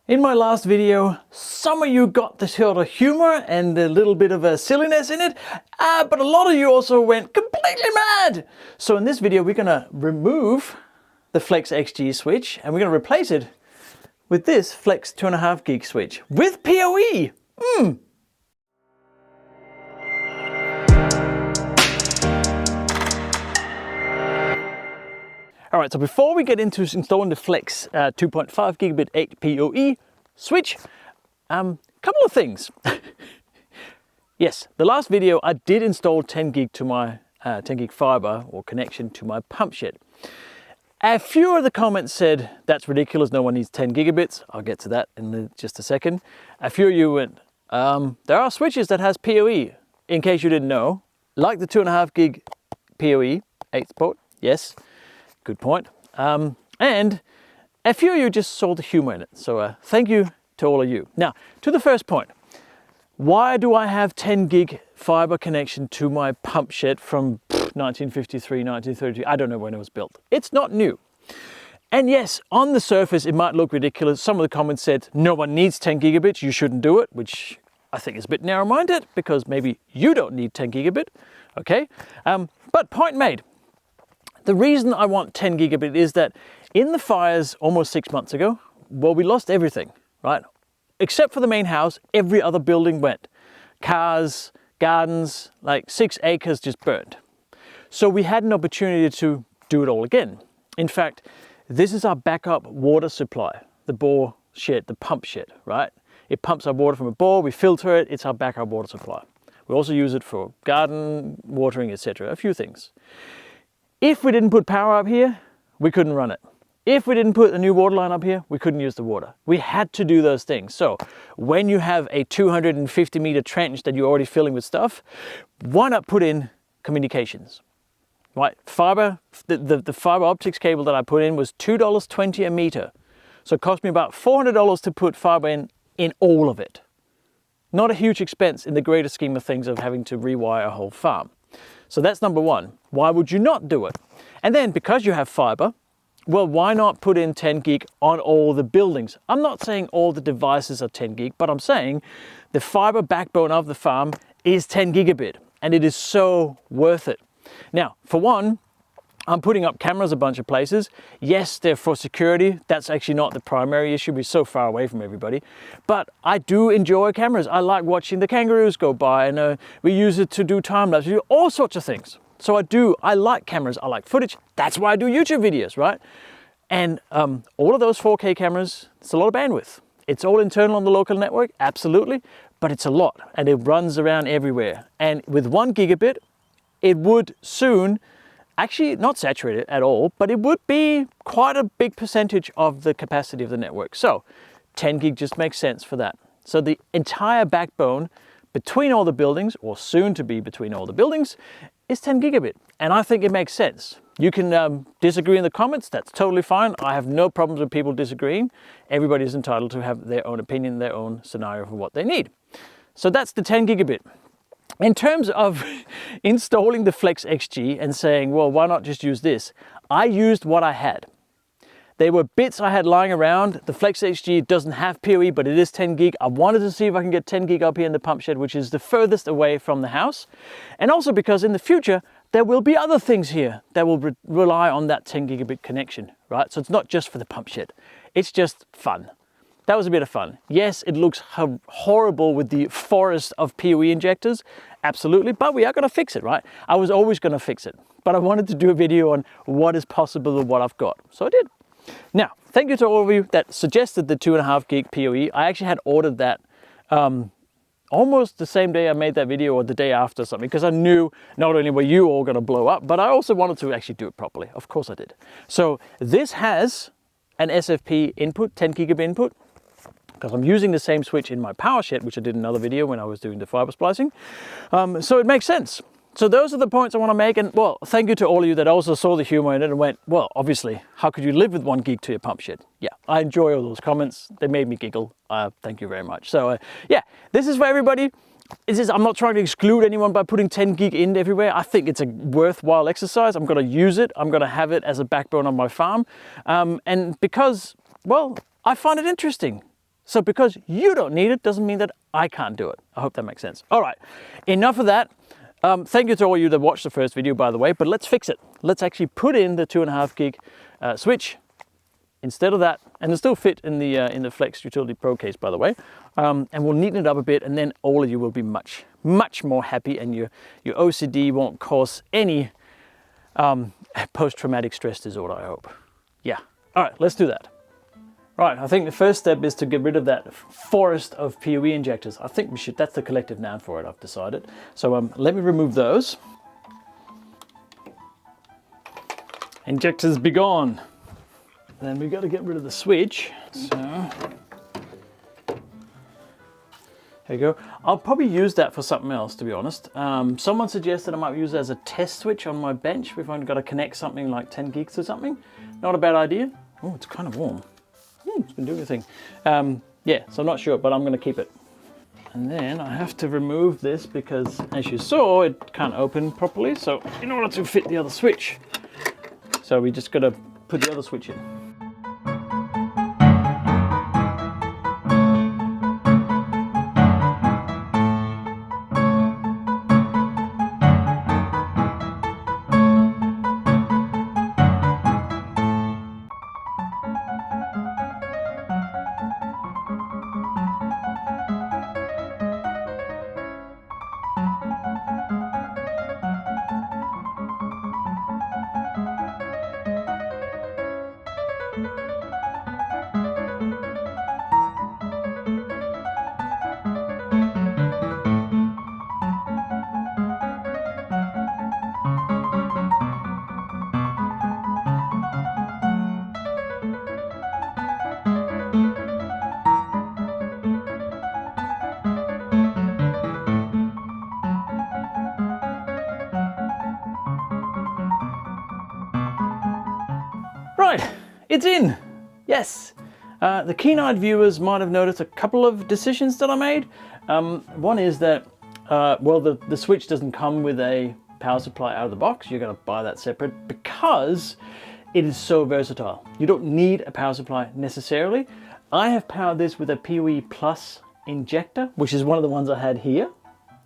In my last video, some of you got the sort of humor and a little bit of a silliness in it, but a lot of you also went completely mad. So in this video, we're gonna remove the Flex XG switch and we're gonna replace it with this Flex 2.5 gig switch with PoE. All right, so before we get into installing the Flex 2.5 gigabit 8 PoE switch, couple of things. Yes, the last video I did install 10 gig to my 10 gig fiber or connection to my pump shed. A few of the comments said that's ridiculous, no one needs 10 gigabits. I'll get to that in just a second. A few of you went, there are switches that has PoE, in case you didn't know, like the 2.5 gig PoE 8 port, yes. Good point. And a few of you just saw the humor in it. So thank you to all of you. Now, to the first point. Why do I have 10 gig fiber connection to my pump shed from 1953, 1932? I don't know when it was built. It's not new. And yes, on the surface, it might look ridiculous. Some of the comments said, no one needs 10 gigabits, you shouldn't do it, which I think is a bit narrow-minded because maybe you don't need 10 gigabit, okay? But point made. The reason I want 10 gigabit is that in the fires almost 6 months ago, well, we lost everything, right? Except for the main house, every other building went. Cars, gardens, like 6 acres just burned. So we had an opportunity to do it all again. In fact, this is our backup water supply, the bore shed, the pump shed, right? It pumps our water from a bore, we filter it, it's our backup water supply. We also use it for garden watering, etc., a few things. If we didn't put power up here, we couldn't run it. If we didn't put a new water line up here, we couldn't use the water. We had to do those things. So when you have a 250 meter trench that you're already filling with stuff, why not put in communications? Right, fiber, the fiber optics cable that I put in was $2.20 a meter. So it cost me about $400 to put fiber in all of it. Not a huge expense in the greater scheme of things of having to rewire a whole farm. So that's number one. Why would you not do it? And then because you have fiber, well, why not put in 10 gig on all the buildings? I'm not saying all the devices are 10 gig, but I'm saying the fiber backbone of the farm is 10 gigabit and it is so worth it. Now, for one, I'm putting up cameras a bunch of places. Yes, they're for security. That's actually not the primary issue. We're so far away from everybody. But I do enjoy cameras. I like watching the kangaroos go by and we use it to do time lapse. We do all sorts of things. So I like cameras. I like footage. That's why I do YouTube videos, right? And all of those 4K cameras, it's a lot of bandwidth. It's all internal on the local network, absolutely, but it's a lot and it runs around everywhere. And with 1 gigabit, it would soon actually not saturated at all, but it would be quite a big percentage of the capacity of the network. So 10 gig just makes sense for that. So the entire backbone between all the buildings, or soon to be between all the buildings, is 10 gigabit. And I think it makes sense. You can disagree in the comments, that's totally fine. I have no problems with people disagreeing. Everybody's entitled to have their own opinion, their own scenario for what they need. So that's the 10 gigabit. In terms of installing the Flex XG and saying, well, why not just use this? I used what I had. They were bits I had lying around. The Flex XG doesn't have PoE, but it is 10 gig. I wanted to see if I can get 10 gig up here in the pump shed, which is the furthest away from the house. And also because in the future, there will be other things here that will rely on that 10 gigabit connection, right? So it's not just for the pump shed. It's just fun. That was a bit of fun. Yes, it looks horrible with the forest of PoE injectors, absolutely, but we are gonna fix it, right? I was always gonna fix it, but I wanted to do a video on what is possible with what I've got, so I did. Now, thank you to all of you that suggested the 2.5 gig PoE. I actually had ordered that almost the same day I made that video or the day after something, because I knew not only were you all gonna blow up, but I also wanted to actually do it properly. Of course I did. So this has an SFP input, 10 gigabit input, because I'm using the same switch in my power shed, which I did in another video when I was doing the fiber splicing. So it makes sense. So those are the points I want to make. And well, thank you to all of you that also saw the humor in it and went, well, obviously, how could you live with 1 gig to your pump shed? Yeah, I enjoy all those comments. They made me giggle. Thank you very much. So yeah, this is for everybody. I'm not trying to exclude anyone by putting 10 gig in everywhere. I think it's a worthwhile exercise. I'm going to use it. I'm going to have it as a backbone on my farm. And because, well, I find it interesting. So because you don't need it doesn't mean that I can't do it. I hope that makes sense. All right, enough of that. Thank you to all you that watched the first video, by the way, but let's fix it. Let's actually put in the 2.5 gig switch instead of that, and it'll still fit in the Flex Utility Pro case, by the way. And we'll neaten it up a bit, and then all of you will be much more happy, and your OCD won't cause any post-traumatic stress disorder, I hope. Yeah. All right, let's do that. Right, I think the first step is to get rid of that forest of PoE injectors. I think we should, that's the collective noun for it, I've decided. So let me remove those. Injectors be gone. Then we've got to get rid of the switch. So, there you go. I'll probably use that for something else, to be honest. Someone suggested I might use it as a test switch on my bench if I've got to connect something like 10 gigs or something. Not a bad idea. Oh, it's kind of warm. It's been doing a thing. Yeah, so I'm not sure, but I'm going to keep it. And then I have to remove this because, as you saw, it can't open properly. So in order to fit the other switch, so we just got to put the other switch in. Right, it's in. Yes. The keen-eyed viewers might have noticed a couple of decisions that I made. One is that, well, the switch doesn't come with a power supply out of the box. You're going to buy that separate because it is so versatile. You don't need a power supply necessarily. I have powered this with a PoE Plus injector, which is one of the ones I had here.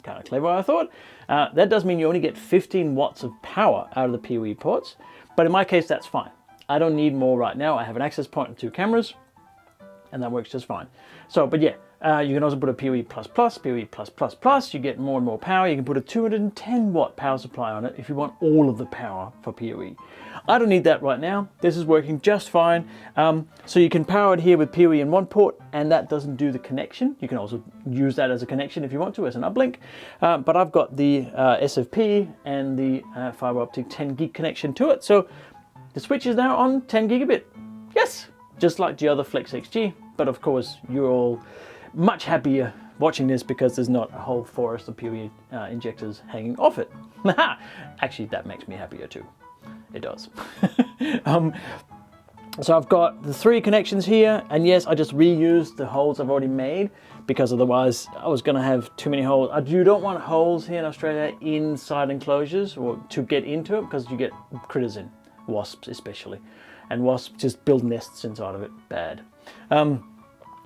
Kind of clever, I thought. That does mean you only get 15 watts of power out of the PoE ports, but in my case, that's fine. I don't need more right now. I have an access point and 2 cameras, and that works just fine. So, but yeah, you can also put a PoE++, PoE++++, you get more and more power. You can put a 210 watt power supply on it if you want all of the power for PoE. I don't need that right now. This is working just fine. So you can power it here with PoE in one port, and that doesn't do the connection. You can also use that as a connection if you want to, as an uplink. But I've got the SFP and the fiber optic 10 gig connection to it. So the switch is now on 10 gigabit. Yes, just like the other Flex XG. But of course, you're all much happier watching this because there's not a whole forest of PoE injectors hanging off it. Actually, that makes me happier too. It does. So I've got the 3 connections here, and yes, I just reused the holes I've already made because otherwise I was going to have too many holes. You don't want holes here in Australia inside enclosures or to get into it because you get critters in. Wasps especially, and wasps just build nests inside of it. Bad. I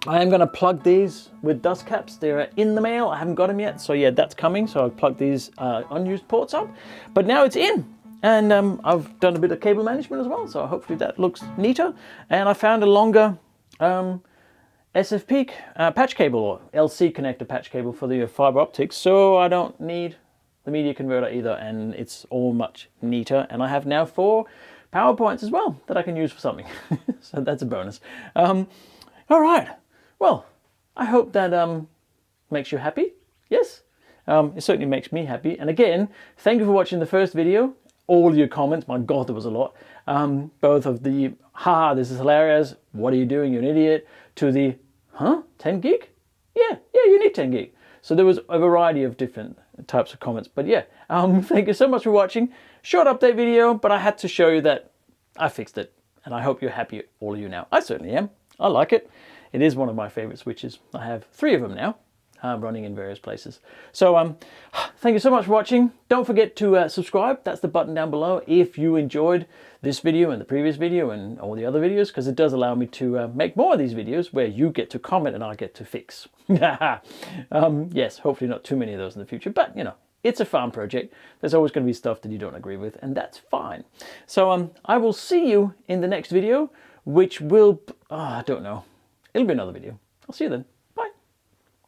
am going to plug these with dust caps. They're in the mail. I haven't got them yet, so yeah, that's coming. So I've plugged these unused ports up, but now it's in, and I've done a bit of cable management as well, so hopefully that looks neater. And I found a longer SFP patch cable, or LC connector patch cable for the fiber optics, so I don't need the media converter either, and it's all much neater. And I have now 4 power points as well that I can use for something. So that's a bonus. All right, well, I hope that makes you happy. Yes, it certainly makes me happy. And again, thank you for watching the first video. All your comments, my God, there was a lot. Both of the, haha, this is hilarious, what are you doing, you're an idiot, to the, huh, 10 gig? Yeah, you need 10 gig. So there was a variety of different types of comments, but yeah, thank you so much for watching. Short update video, but I had to show you that I fixed it, and I hope you're happy, all of you now. I certainly am. I like it. It is one of my favorite switches. I have 3 of them now, running in various places. So thank you so much for watching. Don't forget to subscribe. That's the button down below if you enjoyed this video and the previous video and all the other videos, because it does allow me to make more of these videos where you get to comment and I get to fix. Yes, hopefully not too many of those in the future, but you know, it's a farm project. There's always going to be stuff that you don't agree with, and that's fine. So I will see you in the next video, which will, I don't know, it'll be another video. I'll see you then.